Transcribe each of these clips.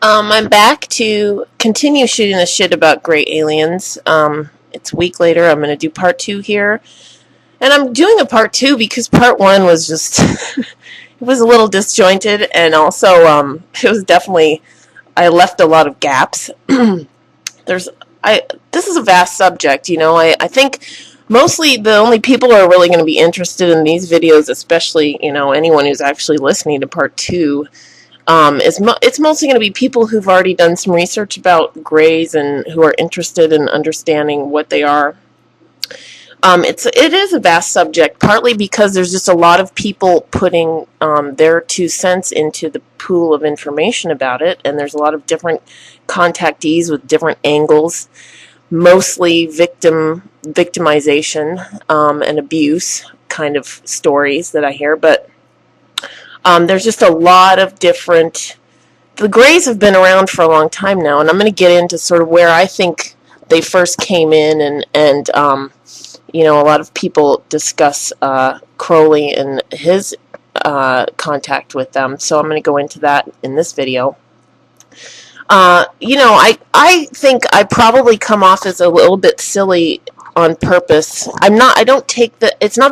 I'm back to continue shooting the shit about gray aliens. It's a week later. I'm going to do part 2 here. And I'm doing a part 2 because part 1 was just, it was a little disjointed, and also, it was definitely, I left a lot of gaps. This is a vast subject, I think mostly the only people who are really going to be interested in these videos, especially, anyone who's actually listening to part 2, it's mostly going to be people who've already done some research about grays and who are interested in understanding what they are. It is a vast subject, partly because there's just a lot of people putting their 2 cents into the pool of information about it, and there's a lot of different contactees with different angles, mostly victimization and abuse kind of stories that I hear, but there's just a lot of different... The grays have been around for a long time now, and I'm going to get into sort of where I think they first came in, and a lot of people discuss Crowley and his contact with them, so I'm going to go into that in this video. I think I probably come off as a little bit silly on purpose. It's not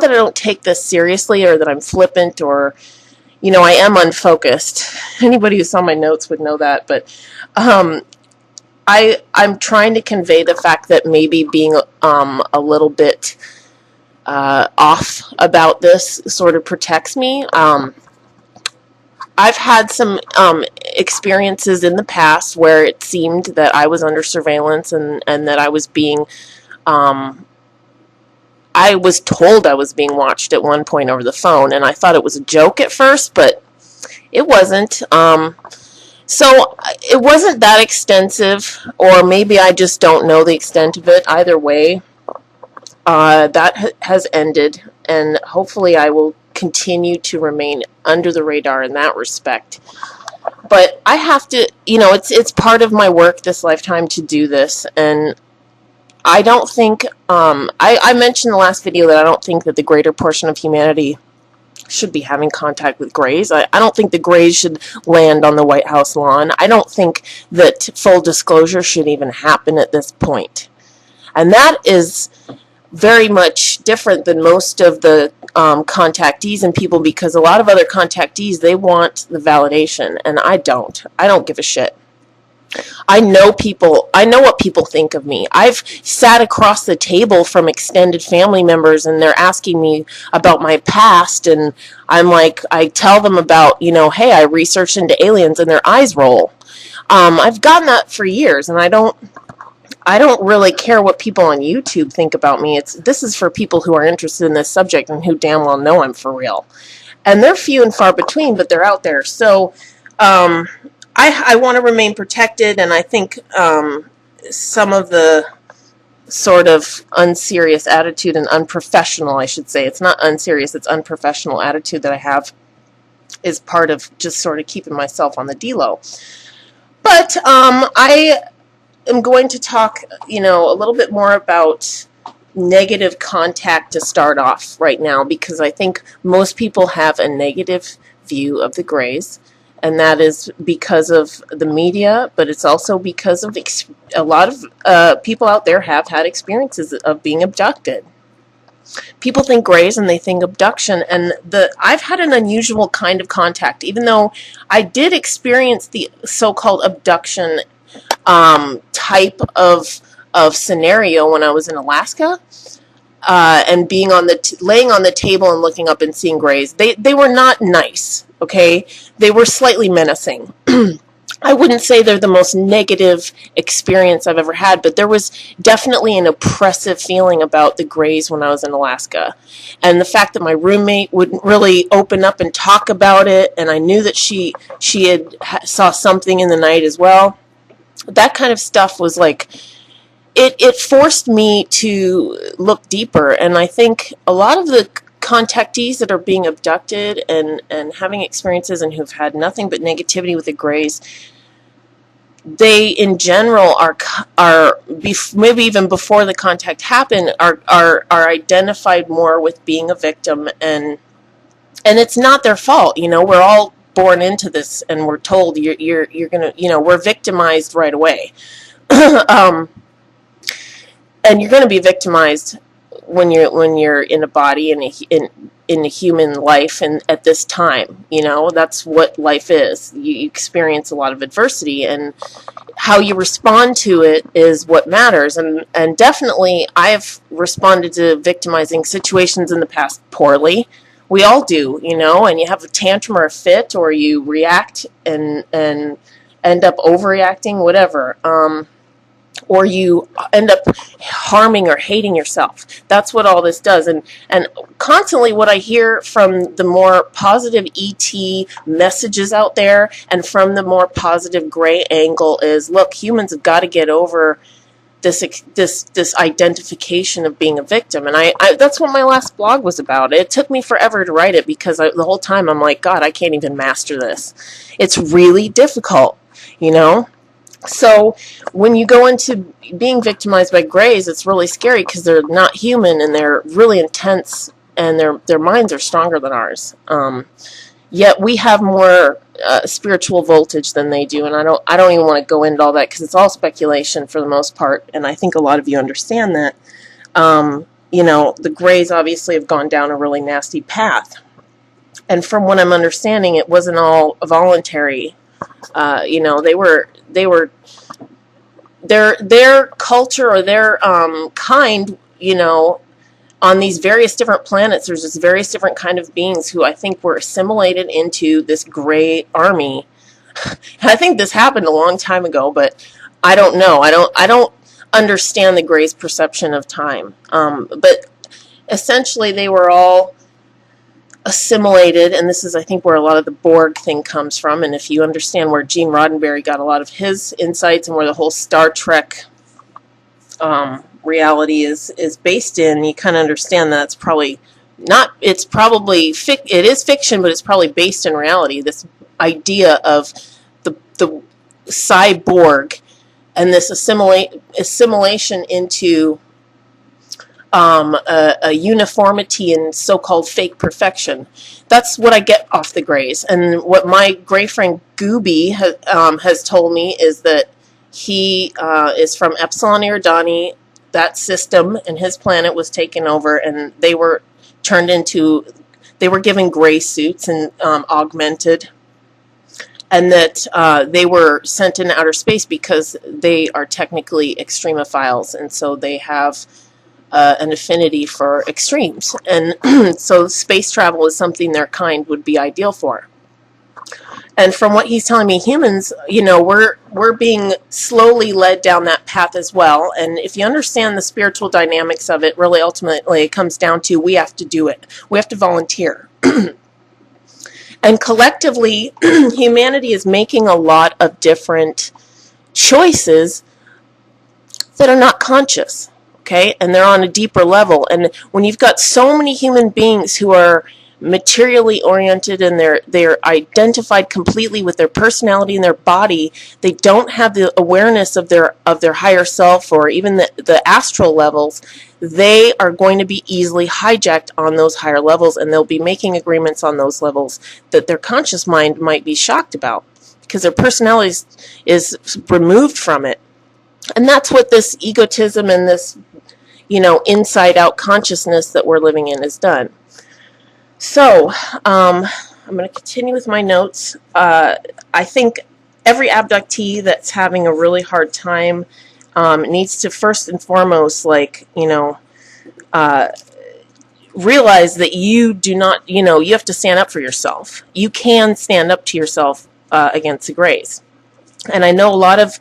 that I don't take this seriously or that I'm flippant or... I am unfocused. Anybody who saw my notes would know that, but I'm trying to convey the fact that maybe being a little bit off about this sort of protects me. I've had some experiences in the past where it seemed that I was under surveillance and that I was being... I was told I was being watched at one point over the phone, and I thought it was a joke at first, but it wasn't. So it wasn't that extensive, or maybe I just don't know the extent of it. Either way, that has ended, and hopefully I will continue to remain under the radar in that respect. But I have to, it's part of my work this lifetime to do this, and I don't think, I mentioned in the last video that I don't think that the greater portion of humanity should be having contact with grays. I don't think the grays should land on the White House lawn. I don't think that full disclosure should even happen at this point. And that is very much different than most of the contactees and people, because a lot of other contactees, they want the validation, and I don't. I don't give a shit. I know what people think of me. I've sat across the table from extended family members, and they're asking me about my past, and I'm like, I tell them about, hey, I researched into aliens, and their eyes roll. I've gotten that for years, and I don't really care what people on YouTube think about me. This is for people who are interested in this subject and who damn well know I'm for real. And they're few and far between, but they're out there. So, I want to remain protected, and I think some of the sort of unserious attitude and unprofessional, I should say, it's not unserious, it's unprofessional attitude that I have is part of just sort of keeping myself on the D-low. But I am going to talk, a little bit more about negative contact to start off right now, because I think most people have a negative view of the grays. And that is because of the media, but it's also because of a lot of people out there have had experiences of being abducted. People think grays and they think abduction, and I've had an unusual kind of contact, even though I did experience the so-called abduction type of scenario when I was in Alaska. And being laying on the table and looking up and seeing grays. They were not nice, okay? They were slightly menacing. I wouldn't say they're the most negative experience I've ever had, but there was definitely an oppressive feeling about the grays when I was in Alaska. And the fact that my roommate wouldn't really open up and talk about it, and I knew that she saw something in the night as well, that kind of stuff was like... It forced me to look deeper, and I think a lot of the contactees that are being abducted and having experiences and who've had nothing but negativity with the grays, they in general are maybe even before the contact happened, are identified more with being a victim, and it's not their fault. We're all born into this and we're told you're gonna, we're victimized right away. And you're going to be victimized when you're in a body in a human life, and at this time, that's what life is. You experience a lot of adversity, and how you respond to it is what matters. And definitely, I've responded to victimizing situations in the past poorly. We all do, and you have a tantrum or a fit, or you react and end up overreacting, whatever. Or you end up harming or hating yourself. That's what all this does. And constantly what I hear from the more positive ET messages out there and from the more positive gray angle is, look, humans have got to get over this identification of being a victim. And I that's what my last blog was about. It took me forever to write it because the whole time I'm like, God, I can't even master this. It's really difficult, So when you go into being victimized by grays, it's really scary because they're not human and they're really intense, and their minds are stronger than ours. Yet we have more spiritual voltage than they do, and I don't even want to go into all that because it's all speculation for the most part, and I think a lot of you understand that. The grays obviously have gone down a really nasty path, and from what I'm understanding, it wasn't all voluntary. They were their culture or their kind, on these various different planets, there's just various different kind of beings who I think were assimilated into this gray army. I think this happened a long time ago, but I don't know. I don't understand the grays' perception of time. But essentially they were all assimilated, and this is, I think, where a lot of the Borg thing comes from. And if you understand where Gene Roddenberry got a lot of his insights and where the whole Star Trek reality is based in, you kind of understand that it's probably not. It is fiction, but it's probably based in reality. This idea of the cyborg and this assimilation into a uniformity and so-called fake perfection. That's what I get off the grays. And what my gray friend Gooby has told me is that he is from Epsilon Eridani. That system and his planet was taken over, and they were given gray suits and augmented, and that they were sent into outer space because they are technically extremophiles, and so they have an affinity for extremes, and so space travel is something their kind would be ideal for. And from what he's telling me, humans, we're being slowly led down that path as well. And if you understand the spiritual dynamics of it, really ultimately it comes down to we have to do it. We have to volunteer. And collectively, humanity is making a lot of different choices that are not conscious. Okay, and they're on a deeper level. And when you've got so many human beings who are materially oriented and they're identified completely with their personality and their body, they don't have the awareness of their higher self or even the astral levels. They are going to be easily hijacked on those higher levels, and they'll be making agreements on those levels that their conscious mind might be shocked about because their personality is removed from it. And that's what this egotism and this inside-out consciousness that we're living in has done. So, I'm going to continue with my notes. I think every abductee that's having a really hard time needs to first and foremost, realize that you do not, you have to stand up for yourself. You can stand up to yourself against the grays. And I know a lot of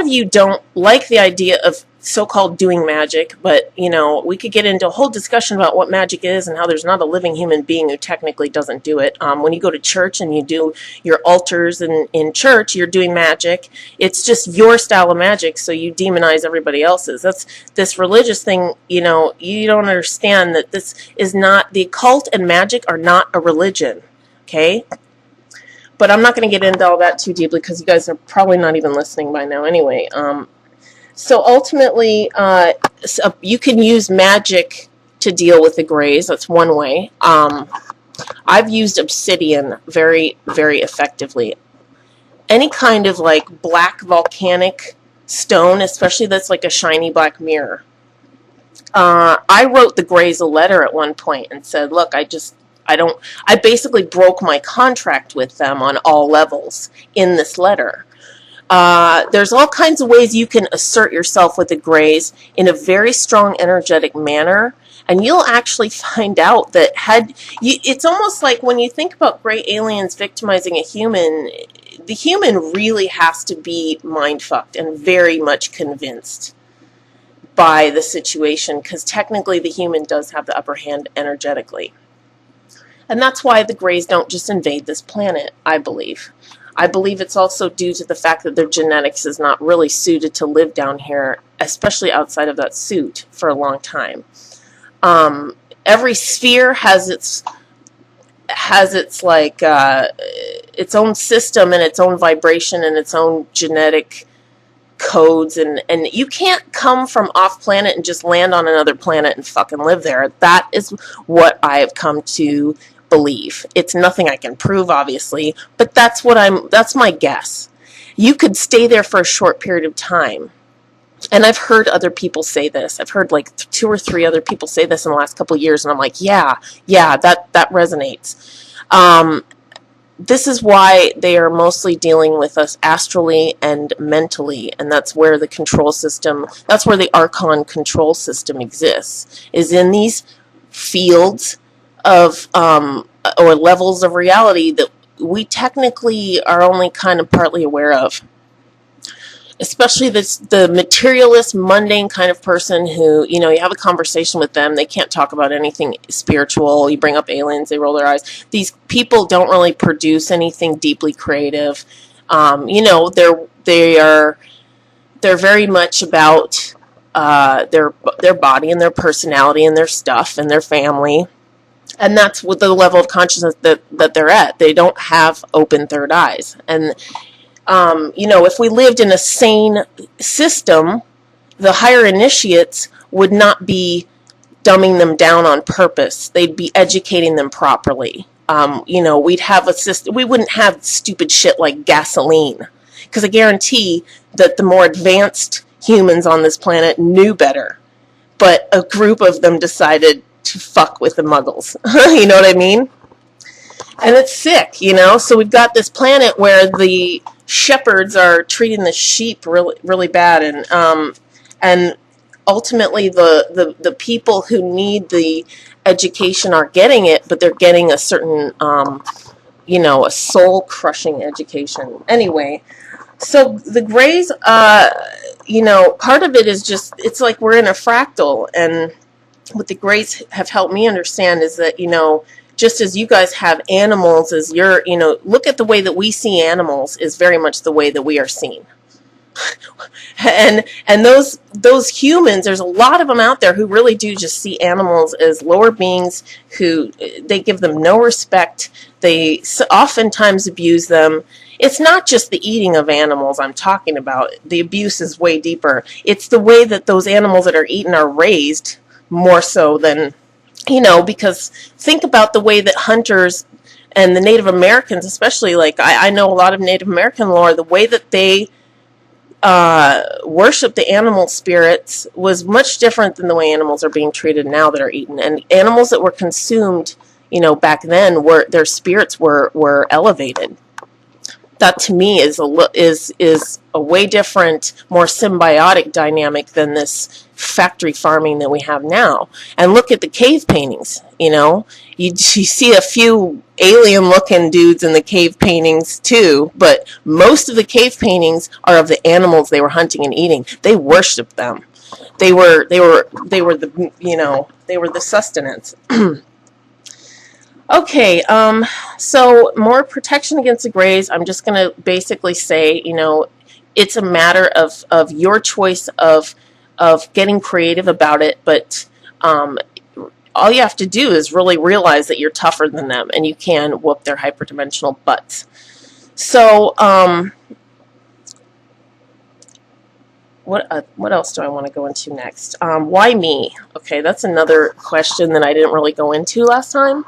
you don't like the idea of so-called doing magic, but we could get into a whole discussion about what magic is and how there's not a living human being who technically doesn't do it. When you go to church and you do your altars in church, you're doing magic. It's just your style of magic, so you demonize everybody else's. That's this religious thing. You don't understand that this is not, the occult and magic are not a religion. Okay. But I'm not going to get into all that too deeply because you guys are probably not even listening by now anyway. So ultimately, you can use magic to deal with the grays. That's one way. I've used obsidian very, very effectively. Any kind of like black volcanic stone, especially that's like a shiny black mirror. I wrote the Greys a letter at one point and said, look, I basically broke my contract with them on all levels in this letter. There's all kinds of ways you can assert yourself with the Greys in a very strong, energetic manner, and you'll actually find out that it's almost like when you think about Grey aliens victimizing a human, the human really has to be mind-fucked and very much convinced by the situation, because technically the human does have the upper hand energetically. And that's why the Greys don't just invade this planet, I believe. I believe it's also due to the fact that their genetics is not really suited to live down here, especially outside of that suit, for a long time. Every sphere has its like its own system and its own vibration and its own genetic codes, and you can't come from off planet and just land on another planet and fucking live there. That is what I have come to believe. It's nothing I can prove, obviously, but that's my guess. You could stay there for a short period of time. And I've heard other people say this. I've heard like 2 or 3 other people say this in the last couple of years, and I'm like, yeah, that resonates. This is why they are mostly dealing with us astrally and mentally, and that's where the control system, that's where the Archon control system exists, is in these fields of, or levels of reality that we technically are only kind of partly aware of. Especially the materialist, mundane kind of person who, you have a conversation with them, they can't talk about anything spiritual. You bring up aliens, they roll their eyes. These people don't really produce anything deeply creative. They're very much about their body and their personality and their stuff and their family. And that's with the level of consciousness that they're at. They don't have open third eyes. And if we lived in a sane system, the higher initiates would not be dumbing them down on purpose. They'd be educating them properly. We'd have a system. We wouldn't have stupid shit like gasoline, because I guarantee that the more advanced humans on this planet knew better, but a group of them decided to fuck with the muggles. You know what I mean? And it's sick, So we've got this planet where the shepherds are treating the sheep really, really bad, and ultimately the people who need the education are getting it, but they're getting a certain, a soul-crushing education. Anyway, so the Greys, part of it is just, it's like we're in a fractal, and what the Greys have helped me understand is that, just as you guys have animals as your, look at the way that we see animals is very much the way that we are seen. and those humans, there's a lot of them out there who really do just see animals as lower beings, who they give them no respect. They oftentimes abuse them. It's not just the eating of animals I'm talking about. The abuse is way deeper. It's the way that those animals that are eaten are raised, more so than, because think about the way that hunters and the Native Americans, especially, like I know a lot of Native American lore, the way that they worship the animal spirits was much different than the way animals are being treated now that are eaten. And animals that were consumed, back then, their spirits were elevated. That to me is a way different, more symbiotic dynamic than this factory farming that we have now. And look at the cave paintings. You see a few alien-looking dudes in the cave paintings too, but most of the cave paintings are of the animals they were hunting and eating. They worshipped them. They were the they were the sustenance. Okay, so more protection against the Greys. I'm just going to basically say, it's a matter of your choice of getting creative about it, but all you have to do is really realize that you're tougher than them and you can whoop their hyperdimensional butts. So, what else do I want to go into next? Why me? Okay, that's another question that I didn't really go into last time.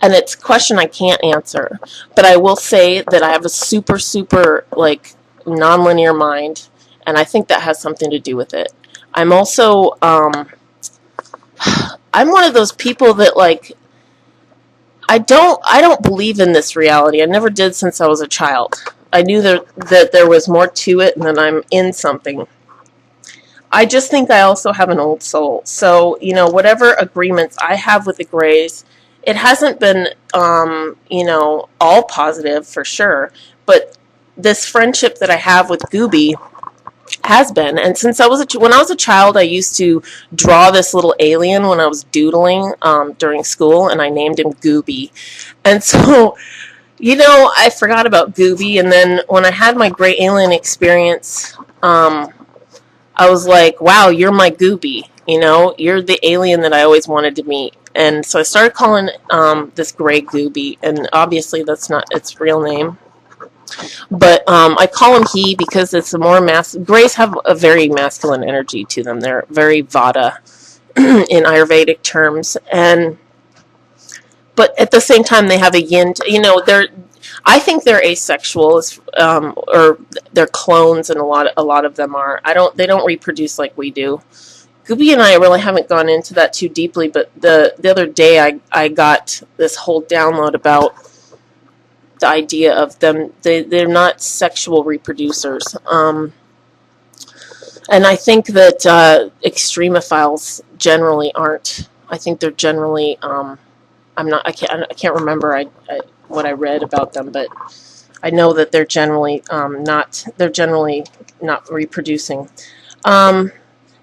And it's a question I can't answer. But I will say that I have a super, super, like, nonlinear mind, and I think that has something to do with it. I'm also, I'm one of those people that, like, I don't believe in this reality. I never did since I was a child. I knew that there was more to it and that I'm in something. I just think I also have an old soul. So, you know, whatever agreements I have with the Greys, it hasn't been, you know, all positive for sure. But this friendship that I have with Gooby has been. And since when I was a child, I used to draw this little alien when I was doodling during school, and I named him Gooby. And so, you know, I forgot about Gooby. And then when I had my gray alien experience, I was like, wow, you're my Gooby. You know, you're the alien that I always wanted to meet. And so I started calling this gray Gooby, and obviously that's not its real name. But I call him he because it's a more Grays have a very masculine energy to them. They're very Vata in Ayurvedic terms, but at the same time they have a yin. You know, I think they're asexual, or they're clones, and a lot of them are. They don't reproduce like we do. Gooby and I really haven't gone into that too deeply, but the other day I got this whole download about the idea of them. They're not sexual reproducers. And I think that extremophiles generally aren't. I think they're generally. I can't remember what I read about them, but I know that they're generally not. They're generally not reproducing.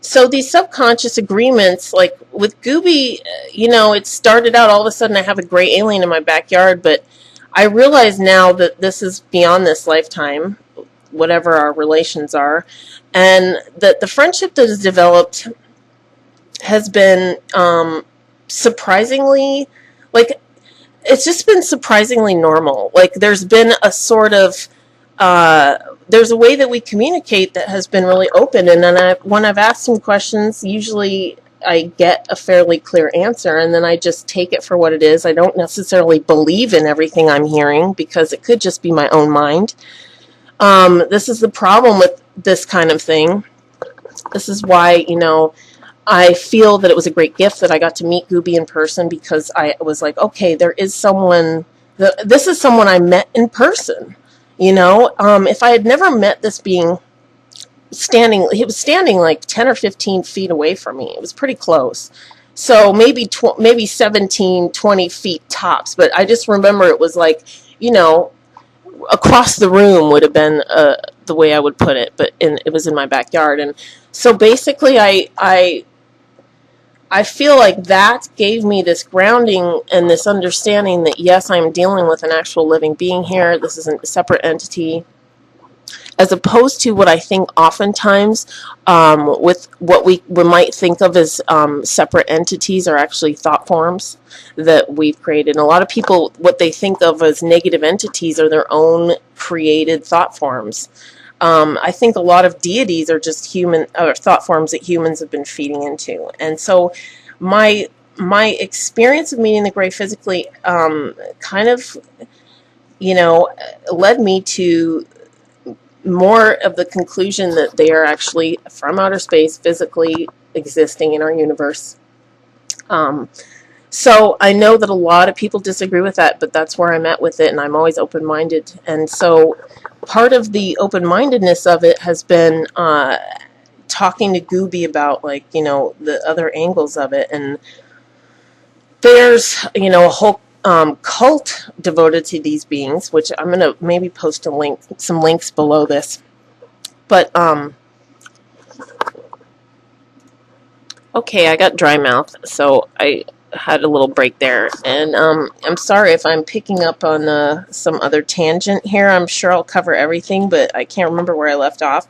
So these subconscious agreements, like with Gooby, you know, it started out all of a sudden I have a gray alien in my backyard, but I realize now that this is beyond this lifetime, whatever our relations are, and that the friendship that has developed has been surprisingly, like, it's just been surprisingly normal. Like, there's been a sort of, there's a way that we communicate that has been really open, and then when I've asked him questions, usually I get a fairly clear answer, and then I just take it for what it is. I don't necessarily believe in everything I'm hearing, because it could just be my own mind. This is the problem with this kind of thing. This is why, you know, I feel that it was a great gift that I got to meet Gooby in person, because I was like, okay, there is someone, this is someone I met in person. You know, if I had never met this being he was standing like 10 or 15 feet away from me. It was pretty close. So maybe 17, 20 feet tops. But I just remember it was like, you know, across the room would have been the way I would put it. But it was in my backyard. And so basically I feel like that gave me this grounding and this understanding that, yes, I'm dealing with an actual living being here. This isn't a separate entity. As opposed to what I think oftentimes with what we might think of as separate entities are actually thought forms that we've created. And a lot of people, what they think of as negative entities are their own created thought forms. I think a lot of deities are just thought forms that humans have been feeding into. And so my experience of meeting the Gray physically kind of, you know, led me to more of the conclusion that they are actually from outer space, physically existing in our universe. So I know that a lot of people disagree with that, but that's where I'm at with it, and I'm always open-minded. And so part of the open-mindedness of it has been talking to Gooby about, like, you know, the other angles of it. And there's, you know, a whole cult devoted to these beings, which I'm going to maybe post some links below this. But, okay, I got dry mouth, so I had a little break there. And I'm sorry if I'm picking up on some other tangent here. I'm sure I'll cover everything, but I can't remember where I left off.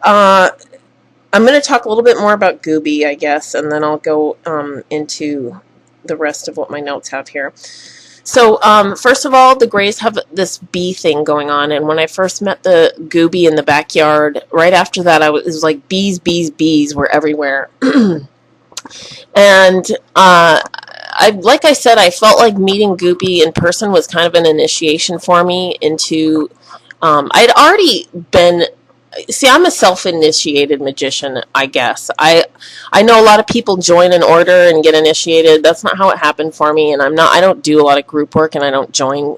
I'm going to talk a little bit more about Gooby, I guess, and then I'll go into the rest of what my notes have here. So first of all, the Greys have this bee thing going on, and when I first met the Gooby in the backyard, right after that, it was like bees were everywhere. And I like I said, I felt like meeting Gooby in person was kind of an initiation for me into. I'd already been. See, I'm a self-initiated magician, I guess. I know a lot of people join an order and get initiated. That's not how it happened for me, and I don't do a lot of group work, and I don't join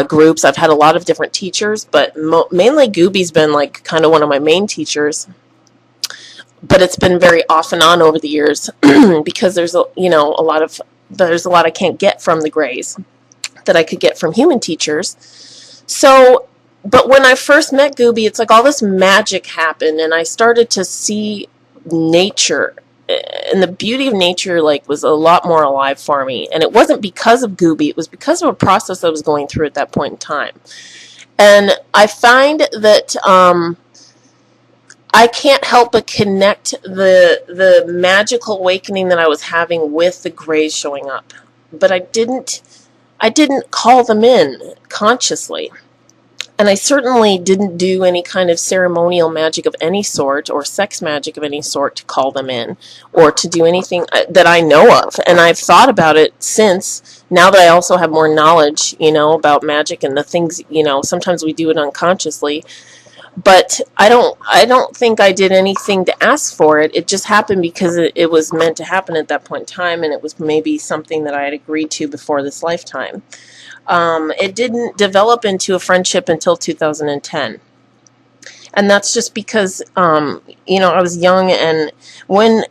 groups. I've had a lot of different teachers, but mainly Gooby's been like kind of one of my main teachers. But it's been very off and on over the years because there's there's a lot I can't get from the Greys that I could get from human teachers. So, but when I first met Gooby, it's like all this magic happened, and I started to see nature, and the beauty of nature like was a lot more alive for me. And it wasn't because of Gooby; it was because of a process I was going through at that point in time. And I find that I can't help but connect the magical awakening that I was having with the Greys showing up, but I didn't call them in consciously. And I certainly didn't do any kind of ceremonial magic of any sort or sex magic of any sort to call them in or to do anything that I know of. And I've thought about it since, now that I also have more knowledge, about magic and the things, sometimes we do it unconsciously. But I don't think I did anything to ask for it. It just happened because it was meant to happen at that point in time, and it was maybe something that I had agreed to before this lifetime. It didn't develop into a friendship until 2010. And that's just because, I was young, and when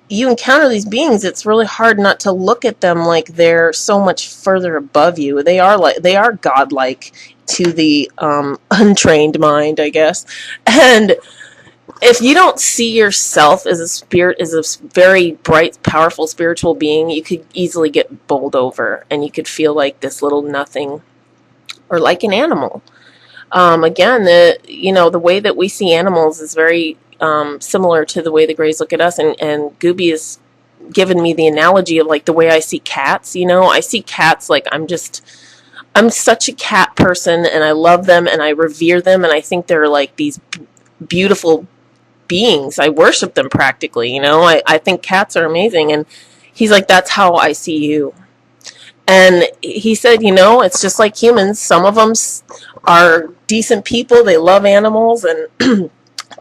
you encounter these beings, it's really hard not to look at them like they're so much further above you. They are godlike to the untrained mind, I guess. And if you don't see yourself as a very bright, powerful spiritual being, you could easily get bowled over, and you could feel like this little nothing, or like an animal. Again, the way that we see animals is very similar to the way the Greys look at us, and Gooby has given me the analogy of like the way I see cats. I see cats like I'm such a cat person, and I love them, and I revere them, and I think they're like these beautiful beings. I worship them practically, I think cats are amazing. And he's like, that's how I see you. And he said, it's just like humans. Some of them are decent people. They love animals, and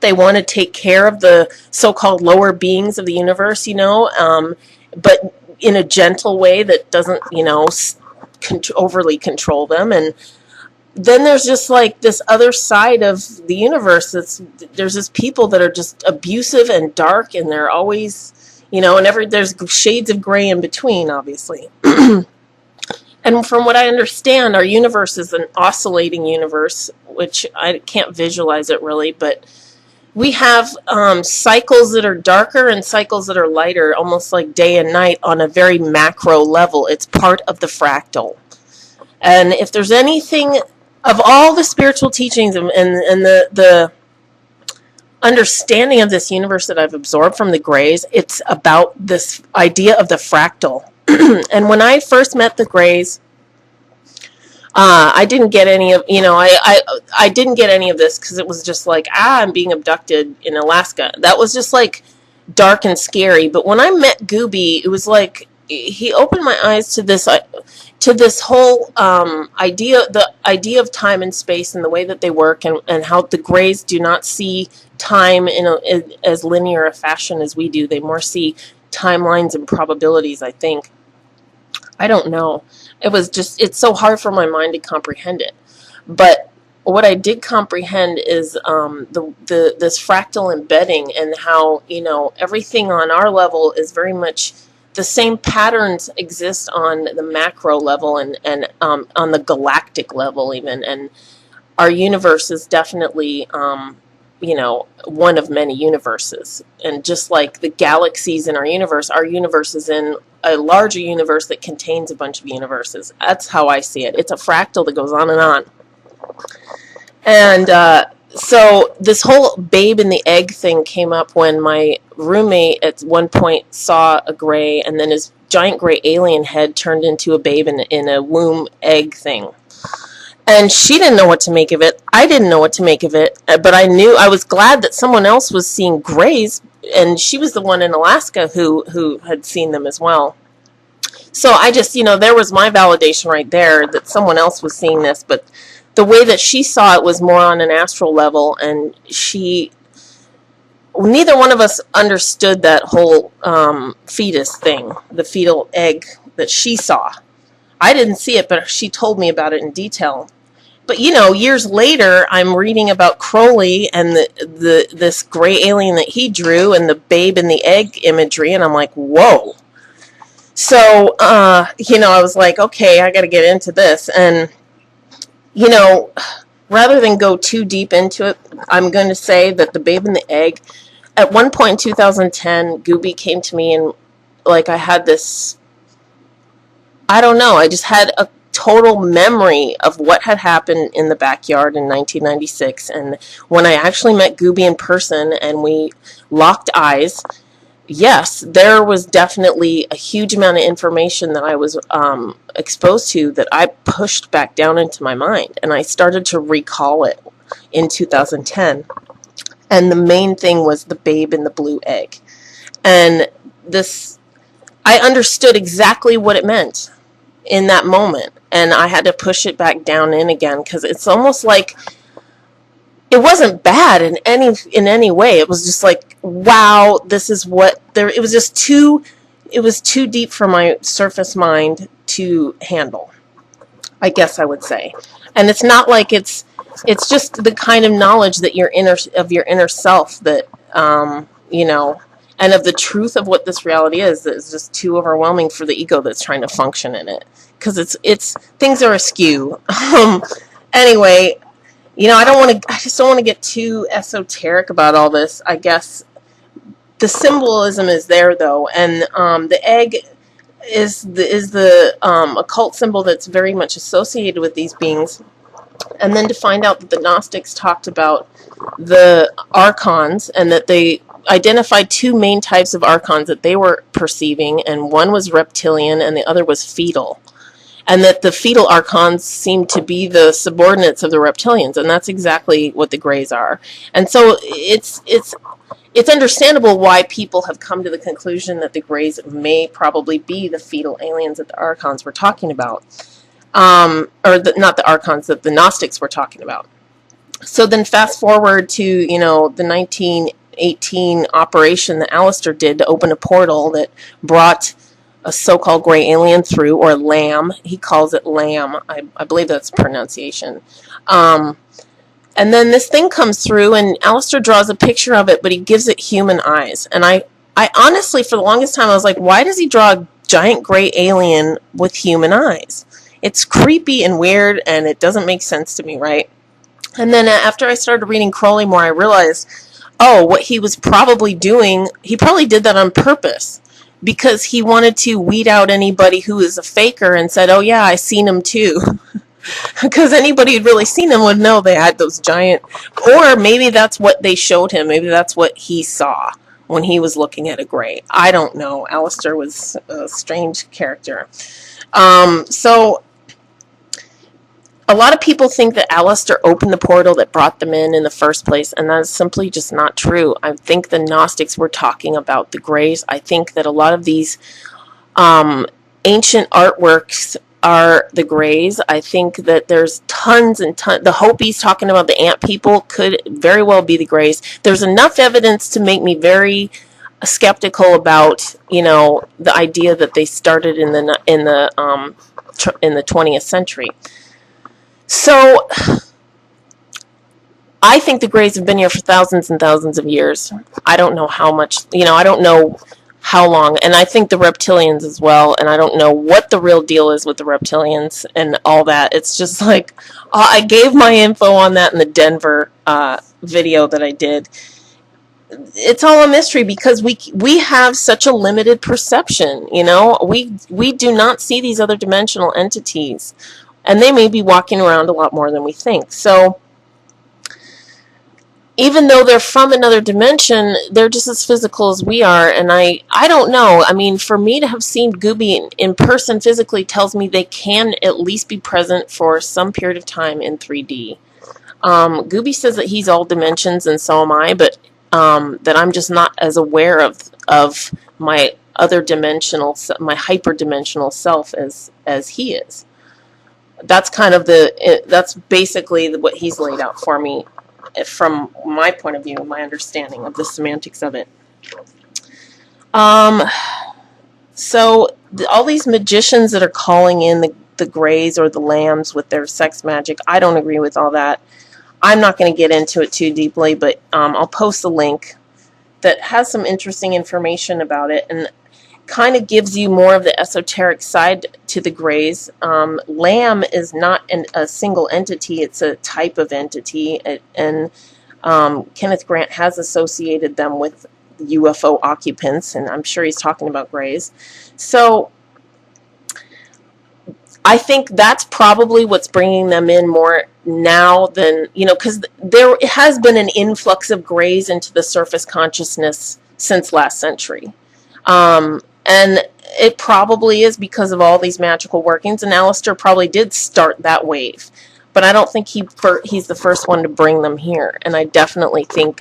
they want to take care of the so-called lower beings of the universe, but in a gentle way that doesn't, overly control them. And then there's just like this other side of the universe. There's just people that are just abusive and dark, and they're always, there's shades of gray in between, obviously. And from what I understand, our universe is an oscillating universe, which I can't visualize it really, but we have cycles that are darker and cycles that are lighter, almost like day and night on a very macro level. It's part of the fractal. And if there's anything of all the spiritual teachings and the understanding of this universe that I've absorbed from the Greys, it's about this idea of the fractal. And when I first met the Greys, I didn't get any of, I didn't get any of this because it was just like, I'm being abducted in Alaska. That was just like dark and scary. But when I met Gooby, it was like he opened my eyes to this whole the idea of time and space and the way that they work, and how the Greys do not see time in as linear a fashion as we do. They more see timelines and probabilities, I think. I don't know. It's so hard for my mind to comprehend it. But what I did comprehend is this fractal embedding, and how, everything on our level is very much the same patterns exist on the macro level and on the galactic level even. And our universe is definitely, one of many universes. And just like the galaxies in our universe is in a larger universe that contains a bunch of universes. That's how I see it. It's a fractal that goes on and on. And so this whole babe in the egg thing came up when my roommate at one point saw a Grey, and then his giant gray alien head turned into a babe in a womb egg thing. And she didn't know what to make of it. I didn't know what to make of it. But I was glad that someone else was seeing Greys, and she was the one in Alaska who had seen them as well. So I just, there was my validation right there that someone else was seeing this, but the way that she saw it was more on an astral level, and neither one of us understood that whole fetus thing, the fetal egg that she saw. I didn't see it, but she told me about it in detail. But years later, I'm reading about Crowley and this gray alien that he drew, and the babe in the egg imagery, and I'm like, whoa. So, I was like, okay, I got to get into this. And, rather than go too deep into it, I'm going to say that the babe in the egg, at one point in 2010, Gooby came to me and, I had this, I don't know, I just had a total memory of what had happened in the backyard in 1996. And when I actually met Gooby in person and we locked eyes, yes, there was definitely a huge amount of information that I was exposed to that I pushed back down into my mind, and I started to recall it in 2010. And the main thing was the babe in the blue egg. And I understood exactly what it meant in that moment, and I had to push it back down in again, because it's almost like it wasn't bad in any way. It was just like, wow, this is what there. It was just too deep for my surface mind to handle, I guess I would say. And it's not like it's just the kind of knowledge that your inner self, that and of the truth of what this reality is, that is just too overwhelming for the ego that's trying to function in it, because it's things are askew. Anyway, I just don't want to get too esoteric about all this. I guess the symbolism is there, though, and the egg is the occult symbol that's very much associated with these beings. And then to find out that the Gnostics talked about the archons, and that they identified two main types of archons that they were perceiving, and one was reptilian and the other was fetal. And that the fetal archons seem to be the subordinates of the reptilians, and that's exactly what the Greys are. And so it's understandable why people have come to the conclusion that the Greys may probably be the fetal aliens that the archons were talking about, not the archons, that the Gnostics were talking about. So then fast forward to the 1918 operation that Alistair did to open a portal that brought a so-called gray alien through, or lamb. He calls it lamb. I believe that's the pronunciation. And then this thing comes through, and Alistair draws a picture of it, but he gives it human eyes. And I honestly, for the longest time, I was like, why does he draw a giant gray alien with human eyes? It's creepy and weird, and it doesn't make sense to me, right? And then after I started reading Crowley more, I realized, what he was probably doing, he probably did that on purpose, because he wanted to weed out anybody who is a faker and said, oh yeah, I seen him too. Because anybody who'd really seen them would know they had those giant, or maybe that's what they showed him. Maybe that's what he saw when he was looking at a gray. I don't know. Alistair was a strange character. So a lot of people think that Alistair opened the portal that brought them in the first place, and that is simply just not true. I think the Gnostics were talking about the Greys. I think that a lot of these ancient artworks are the Greys. I think that there's tons and tons. The Hopis talking about the ant people could very well be the Greys. There's enough evidence to make me very skeptical about the idea that they started in the 20th century. So I think the Greys have been here for thousands and thousands of years. I don't know how much, I don't know how long. And I think the reptilians as well. And I don't know what the real deal is with the reptilians and all that. It's just like, I gave my info on that in the Denver video that I did. It's all a mystery, because we have such a limited perception, we do not see these other dimensional entities. And they may be walking around a lot more than we think. So even though they're from another dimension, they're just as physical as we are. And I don't know. I mean, for me to have seen Gooby in person physically tells me they can at least be present for some period of time in 3D. Gooby says that he's all dimensions, and so am I, but that I'm just not as aware of my other dimensional, my hyperdimensional self as he is. That's kind of that's basically what he's laid out for me from my point of view, my understanding of the semantics of it. So all these magicians that are calling in the grays or the lambs with their sex magic, I don't agree with all that. I'm not going to get into it too deeply, but I'll post a link that has some interesting information about it and kind of gives you more of the esoteric side to the grays. Lamb is not a single entity, it's a type of entity, and Kenneth Grant has associated them with UFO occupants, and I'm sure he's talking about grays. So I think that's probably what's bringing them in more now than, because there has been an influx of grays into the surface consciousness since last century. And it probably is because of all these magical workings, and Alistair probably did start that wave. But I don't think he's the first one to bring them here. And I definitely think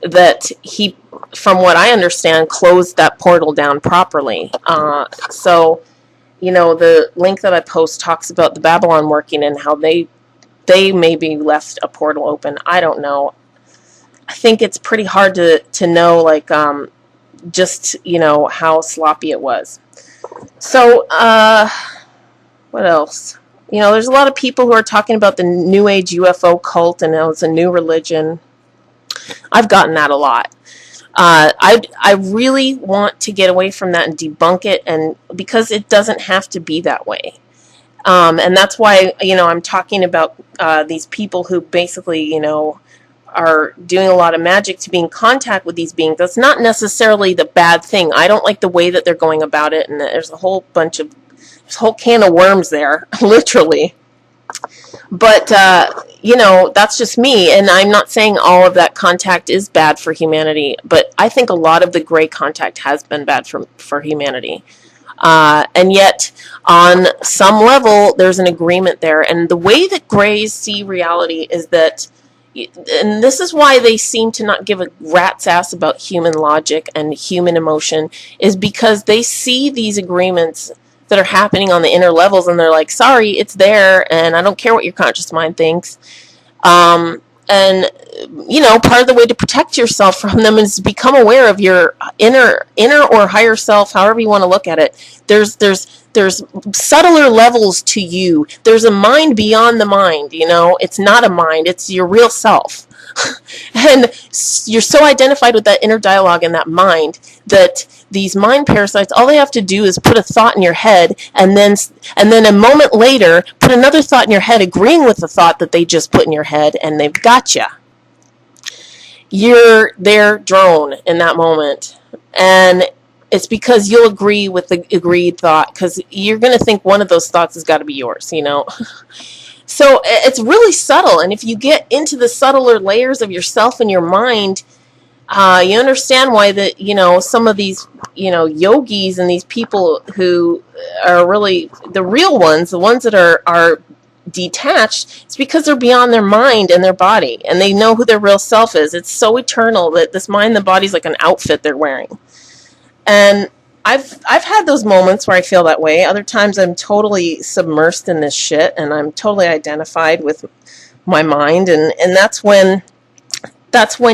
that he, from what I understand, closed that portal down properly. So, the link that I post talks about the Babylon working and how they maybe left a portal open. I don't know. I think it's pretty hard to know, like, just, how sloppy it was. So, what else? There's a lot of people who are talking about the New Age UFO cult and how it's a new religion. I've gotten that a lot. I really want to get away from that and debunk it, and because it doesn't have to be that way. And that's why, I'm talking about these people who basically, are doing a lot of magic to be in contact with these beings. That's not necessarily the bad thing. I don't like the way that they're going about it, and there's a whole can of worms there, literally. But, that's just me, and I'm not saying all of that contact is bad for humanity, but I think a lot of the gray contact has been bad for humanity. And yet, on some level, there's an agreement there. And the way that grays see reality is that, and this is why they seem to not give a rat's ass about human logic and human emotion, is because they see these agreements that are happening on the inner levels, and they're like, sorry, it's there, and I don't care what your conscious mind thinks. And, part of the way to protect yourself from them is to become aware of your inner or higher self, however you want to look at it. There's subtler levels to you. There's a mind beyond the mind, It's not a mind, it's your real self. And you're so identified with that inner dialogue and that mind that these mind parasites, all they have to do is put a thought in your head, and then a moment later put another thought in your head agreeing with the thought that they just put in your head, and they've got you. You're their drone in that moment. And it's because you'll agree with the agreed thought, because you're going to think one of those thoughts has got to be yours, So it's really subtle, and if you get into the subtler layers of yourself and your mind, you understand why some of these, yogis and these people who are really the real ones, the ones that are detached, it's because they're beyond their mind and their body, and they know who their real self is. It's so eternal that this mind and the body's like an outfit they're wearing. And I've had those moments where I feel that way. Other times I'm totally submersed in this shit, and I'm totally identified with my mind, and that's when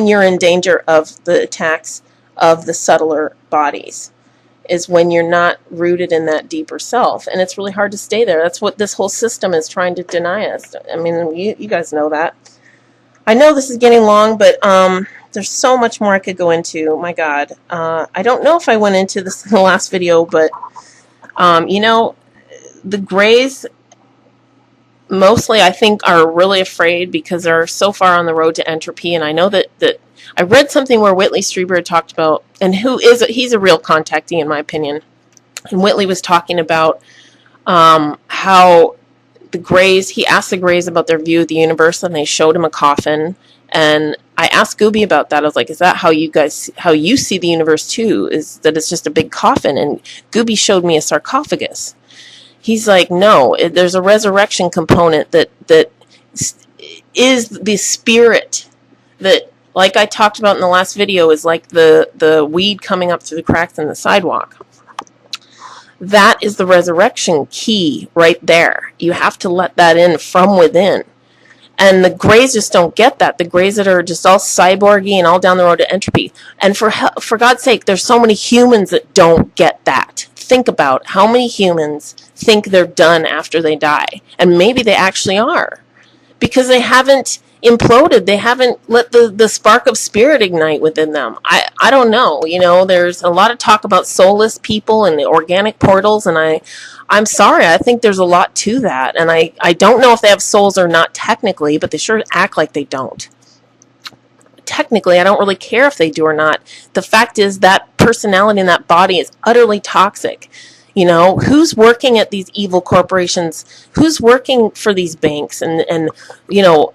you're in danger of the attacks of the subtler bodies, is when you're not rooted in that deeper self. And it's really hard to stay there. That's what this whole system is trying to deny us. I mean, you guys know that. I know this is getting long, but there's so much more I could go into. My God. I don't know if I went into this in the last video, but, the grays mostly, I think, are really afraid because they're so far on the road to entropy. And I know that I read something where Whitley Strieber talked about, and he's a real contactee in my opinion. And Whitley was talking about how the grays, he asked the grays about their view of the universe, and they showed him a coffin. And I asked Gooby about that. I was like, is that how you see the universe too? Is that it's just a big coffin? And Gooby showed me a sarcophagus. He's like, no, there's a resurrection component that is the spirit that like I talked about in the last video, is like the weed coming up through the cracks in the sidewalk. That is the resurrection key right there. You have to let that in from within. And the Greys just don't get that. The Greys that are just all cyborgy and all down the road to entropy. And for God's sake, there's so many humans that don't get that. Think about how many humans think they're done after they die. And maybe they actually are. Because they haven't imploded. They haven't let the spark of spirit ignite within them. I don't know. You know, there's a lot of talk about soulless people and the organic portals, and I'm sorry, I think there's a lot to that. And I don't know if they have souls or not technically, but they sure act like they don't. Technically, I don't really care if they do or not. The fact is that personality in that body is utterly toxic. You know, who's working at these evil corporations? Who's working for these banks? And you know,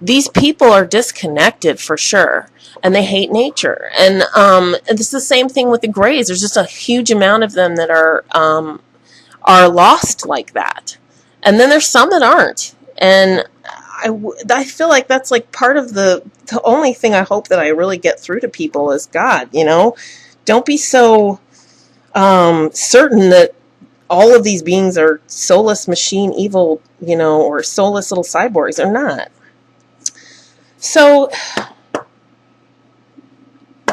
these people are disconnected for sure. And they hate nature. And it's the same thing with the Greys. There's just a huge amount of them that are lost like that. And then there's some that aren't. And I feel like that's like part of the only thing I hope that I really get through to people is God, you know? Don't be so certain that all of these beings are soulless machine evil, you know, or soulless little cyborgs. They're not. So,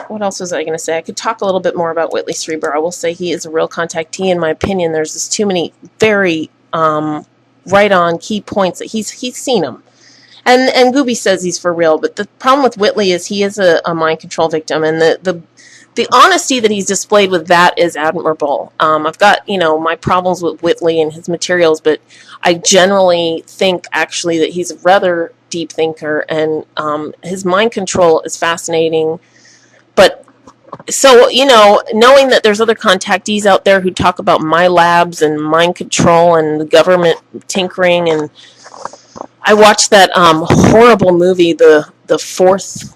what else was I going to say? I could talk a little bit more about Whitley Strieber. I will say he is a real contactee, in my opinion. There's just too many very right-on key points that he's seen them. And Gooby says he's for real, but the problem with Whitley is he is a mind control victim, and the honesty that he's displayed with that is admirable. I've got, you know, my problems with Whitley and his materials, but I generally think actually that he's a rather deep thinker, and his mind control is fascinating. But so, you know, knowing that there's other contactees out there who talk about my labs and mind control and the government tinkering, and I watched that horrible movie, the fourth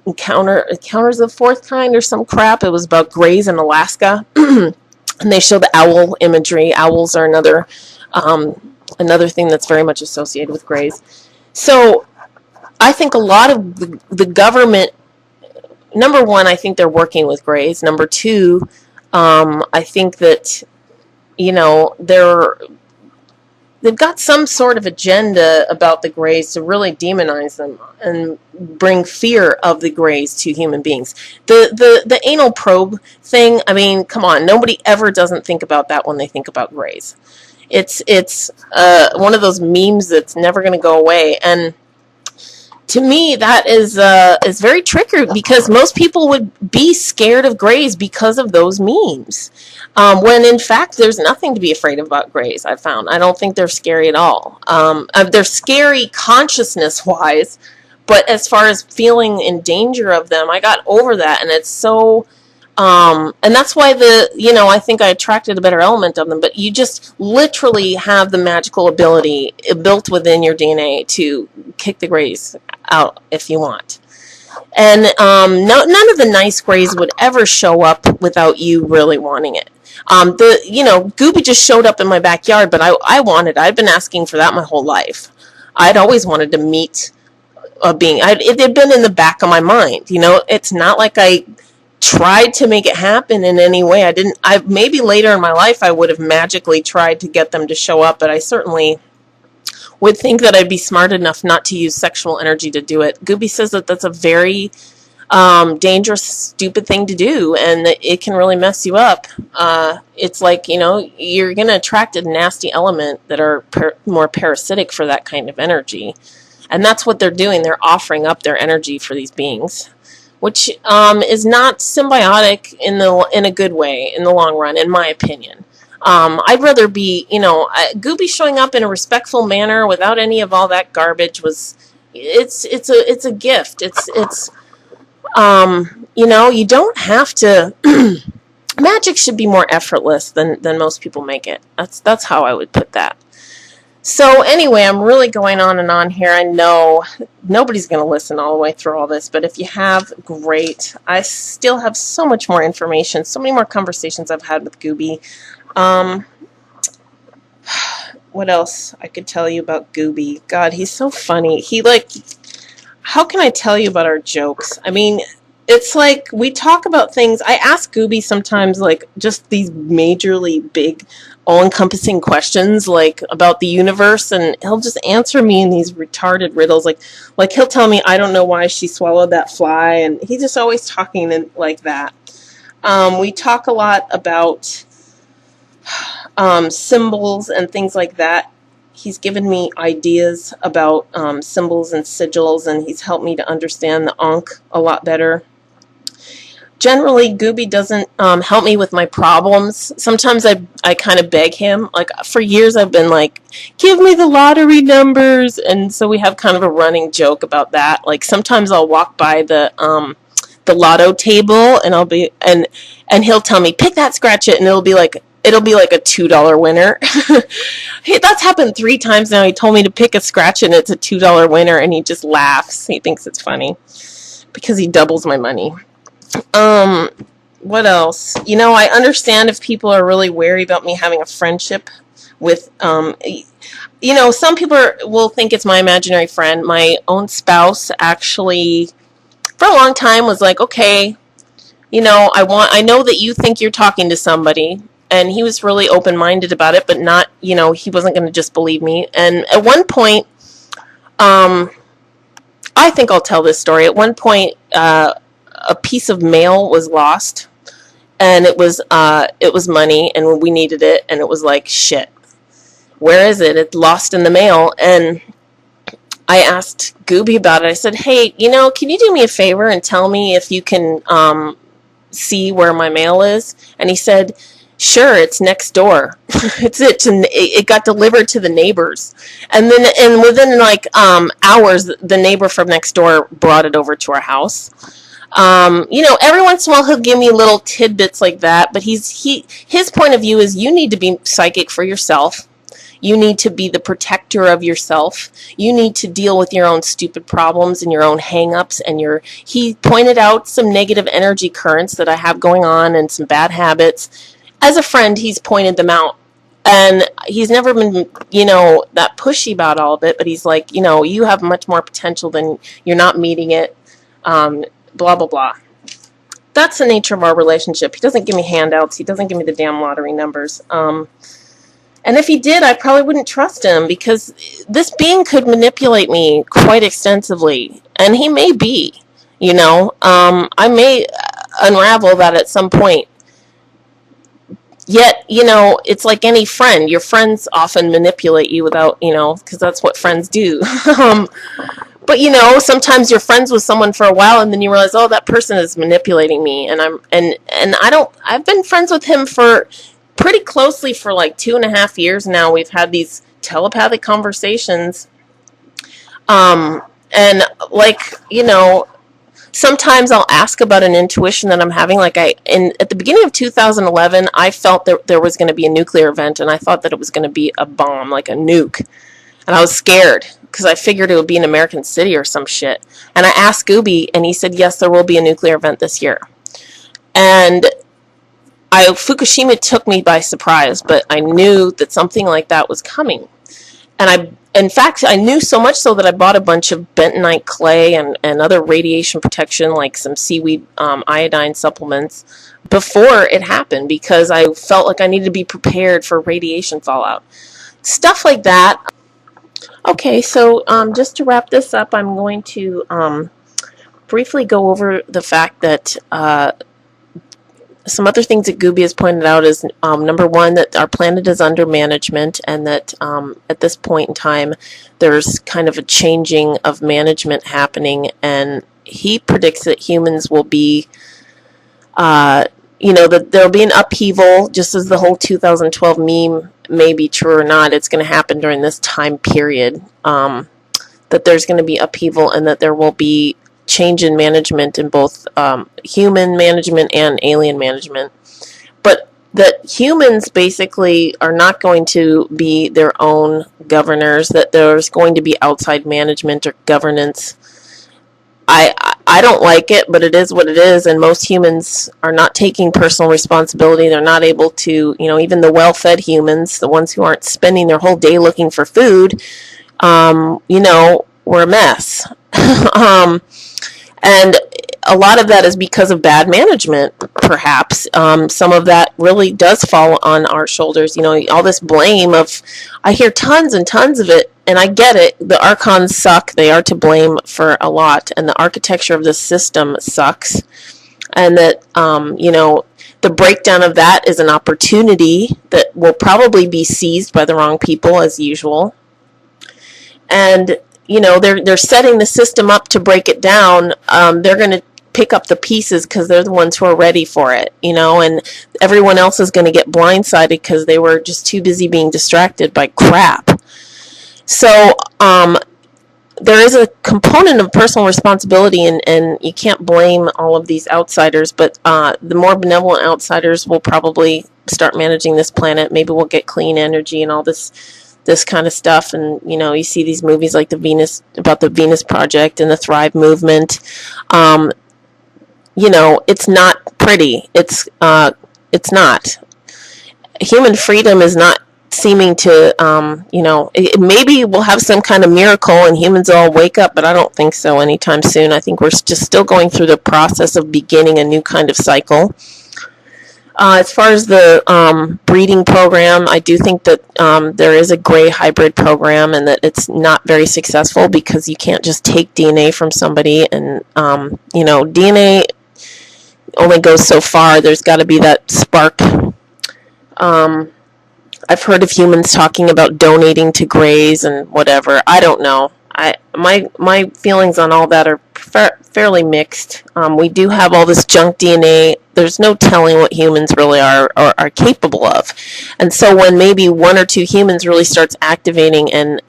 encounters of the fourth kind or some crap. It was about Greys in Alaska. And they show the owl imagery. Owls are another thing that's very much associated with Greys. So I think a lot of the government, number one, I think they're working with Greys. Number two, I think that, you know, they've got some sort of agenda about the Greys to really demonize them and bring fear of the Greys to human beings. The anal probe thing, I mean, come on, nobody ever doesn't think about that when they think about Greys. It's one of those memes that's never going to go away, and to me, that is very tricky, because most people would be scared of Greys because of those memes. When in fact, there's nothing to be afraid of about Greys, I've found. I don't think they're scary at all. They're scary consciousness-wise, but as far as feeling in danger of them, I got over that, and it's so... and that's why I think I attracted a better element of them, but you just literally have the magical ability built within your DNA to kick the Greys out if you want. And none of the nice Greys would ever show up without you really wanting it. Gooby just showed up in my backyard, but I wanted it. I'd been asking for that my whole life. I'd always wanted to meet a being. It had been in the back of my mind. You know, it's not like I tried to make it happen in any way. Maybe later in my life I would have magically tried to get them to show up, but I certainly would think that I'd be smart enough not to use sexual energy to do it. Gooby says that that's a very dangerous, stupid thing to do, and that it can really mess you up. It's like, you know, you're going to attract a nasty element that are more parasitic for that kind of energy. And that's what they're doing. They're offering up their energy for these beings, which is not symbiotic in a good way in the long run, in my opinion. I'd rather be, Gooby showing up in a respectful manner without any of all that garbage it's a gift. You don't have to. Magic should be more effortless than most people make it. That's how I would put that. So anyway, I'm really going on and on here. I know nobody's going to listen all the way through all this, but if you have, great. I still have so much more information, so many more conversations I've had with Gooby. What else I could tell you about Gooby? God, he's so funny. how can I tell you about our jokes? I mean, it's like we talk about things. I ask Gooby sometimes, like, just these majorly big, all encompassing questions, like about the universe, and he'll just answer me in these retarded riddles. Like he'll tell me, I don't know why she swallowed that fly, and he's just always talking like that. We talk a lot about symbols and things like that. He's given me ideas about symbols and sigils, and he's helped me to understand the Ankh a lot better. Generally, Gooby doesn't help me with my problems. Sometimes I kind of beg him. Like, for years I've been like, give me the lottery numbers. And so we have kind of a running joke about that. Like, sometimes I'll walk by the lotto table, and and he'll tell me, pick that, scratch it, and it'll be like a $2 winner. Hey, that's happened 3 times now. He told me to pick a scratch and it's a $2 winner, and he just laughs. He thinks it's funny because he doubles my money. What else? You know, I understand if people are really wary about me having a friendship with, you know, some people will think it's my imaginary friend. My own spouse actually, for a long time, was like, okay, you know, I know that you think you're talking to somebody, and he was really open-minded about it, but not, you know, he wasn't going to just believe me. And at one point, I think I'll tell this story. At one point, a piece of mail was lost, and it was money, and we needed it, and it was like, shit, where is it? It's lost in the mail. And I asked Gooby about it. I said, hey, you know, can you do me a favor and tell me if you can see where my mail is? And he said, sure, it's next door. It got delivered to the neighbors, and within like hours, the neighbor from next door brought it over to our house. You know, every once in a while he'll give me little tidbits like that, but his point of view is you need to be psychic for yourself. You need to be the protector of yourself. You need to deal with your own stupid problems and your own hang-ups. And he pointed out some negative energy currents that I have going on and some bad habits. As a friend, he's pointed them out. And he's never been, you know, that pushy about all of it. But he's like, you know, you have much more potential than you're not meeting it. Blah, blah, blah. That's the nature of our relationship. He doesn't give me handouts. He doesn't give me the damn lottery numbers. And if he did, I probably wouldn't trust him, because this being could manipulate me quite extensively. And he may be, you know. I may unravel that at some point. Yet, you know, it's like any friend. Your friends often manipulate you without, you know, because that's what friends do. But, you know, sometimes you're friends with someone for a while, and then you realize, oh, that person is manipulating me. And I've been friends with him for pretty closely for like 2.5 years now. We've had these telepathic conversations. And like, you know, sometimes I'll ask about an intuition that I'm having. Like at the beginning of 2011, I felt that there was going to be a nuclear event, and I thought that it was going to be a bomb, like a nuke. And I was scared because I figured it would be an American city or some shit. And I asked Gooby, and he said, yes, there will be a nuclear event this year. And Fukushima took me by surprise, but I knew that something like that was coming. And in fact, I knew so much so that I bought a bunch of bentonite clay and other radiation protection, like some seaweed iodine supplements, before it happened, because I felt like I needed to be prepared for radiation fallout. Stuff like that. Okay, so just to wrap this up, I'm going to briefly go over the fact that some other things that Gooby has pointed out is, number one, that our planet is under management, and that at this point in time, there's kind of a changing of management happening, and he predicts that humans will be, you know, that there'll be an upheaval, just as the whole 2012 meme may be true or not. It's going to happen during this time period, that there's going to be upheaval, and that there will be change in management in both human management and alien management, but that humans basically are not going to be their own governors, that there's going to be outside management or governance. I don't like it, but it is what it is, and most humans are not taking personal responsibility. They're not able to, you know, even the well-fed humans, the ones who aren't spending their whole day looking for food, you know, we're a mess. um, and a lot of that is because of bad management, perhaps. Some of that really does fall on our shoulders. All this blame of, I hear tons and tons of it, and I get it. The Archons suck. They are to blame for a lot, and the architecture of the system sucks. And that, the breakdown of that is an opportunity that will probably be seized by the wrong people, as usual. And they're setting the system up to break it down. They're going to pick up the pieces because they're the ones who are ready for it, and everyone else is going to get blindsided because they were just too busy being distracted by crap. So there is a component of personal responsibility, and you can't blame all of these outsiders, but the more benevolent outsiders will probably start managing this planet. Maybe we'll get clean energy and all this kind of stuff. And you see these movies like the Venus Project and the Thrive movement. It's not pretty. It's not. Human freedom is not seeming to, maybe we'll have some kind of miracle and humans all wake up, but I don't think so anytime soon. I think we're just still going through the process of beginning a new kind of cycle. As far as the breeding program, I do think that there is a gray hybrid program, and that it's not very successful because you can't just take DNA from somebody, and DNA only goes so far. There's got to be that spark. I've heard of humans talking about donating to grays and whatever. I don't know. My feelings on all that are fairly mixed. We do have all this junk DNA. There's no telling what humans really are capable of. And so when maybe one or two humans really starts activating and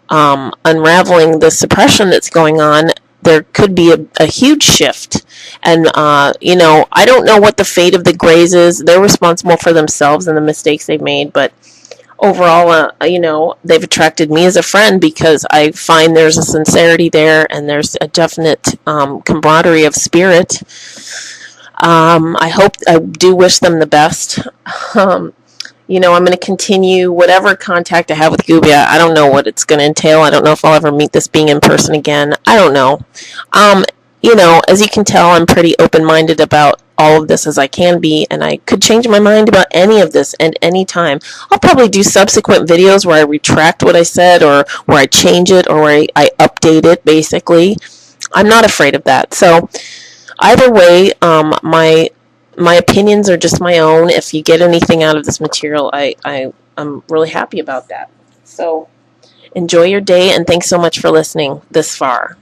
unraveling the suppression that's going on, there could be a huge shift. And, I don't know what the fate of the Greys is. They're responsible for themselves and the mistakes they've made. But overall, they've attracted me as a friend because I find there's a sincerity there, and there's a definite camaraderie of spirit. I do wish them the best. I'm going to continue whatever contact I have with Gooby. I don't know what it's going to entail. I don't know if I'll ever meet this being in person again. I don't know. As you can tell, I'm pretty open-minded about all of this as I can be, and I could change my mind about any of this at any time. I'll probably do subsequent videos where I retract what I said, or where I change it, or where I update it, basically. I'm not afraid of that. So either way, my opinions are just my own. If you get anything out of this material, I'm really happy about that. So enjoy your day, and thanks so much for listening this far.